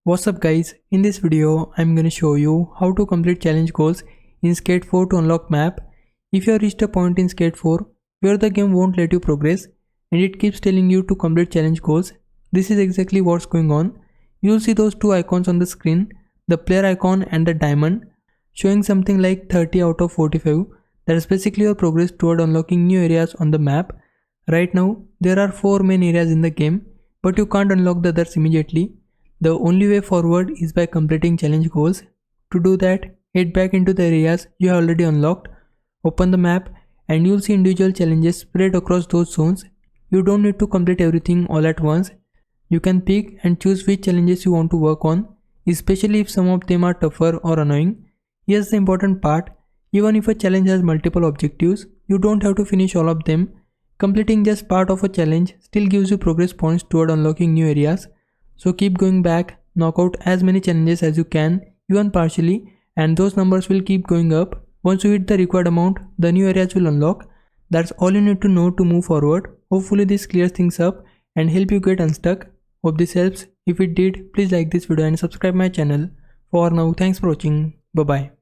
What's up guys, in this video I'm gonna show you how to complete challenge goals in Skate 4 to unlock map. If you have reached a point in Skate 4 where the game won't let you progress and it keeps telling you to complete challenge goals, this is exactly what's going on. You'll see those two icons on the screen, the player icon and the diamond, showing something like 30 out of 45. That's basically your progress toward unlocking new areas on the map. Right now there are 4 main areas in the game, but you can't unlock the others immediately. The only way forward is by completing challenge goals. To do that, head back into the areas you have already unlocked, open the map and you'll see individual challenges spread across those zones. You don't need to complete everything all at once. You can pick and choose which challenges you want to work on, especially if some of them are tougher or annoying. Here's the important part, even if a challenge has multiple objectives, you don't have to finish all of them. Completing just part of a challenge still gives you progress points toward unlocking new areas. So keep going back, knock out as many challenges as you can, even partially, and those numbers will keep going up. Once you hit the required amount, the new areas will unlock. That's all you need to know to move forward. Hopefully this clears things up and help you get unstuck. Hope this helps. If it did, please like this video and subscribe my channel. For now, thanks for watching. Bye bye.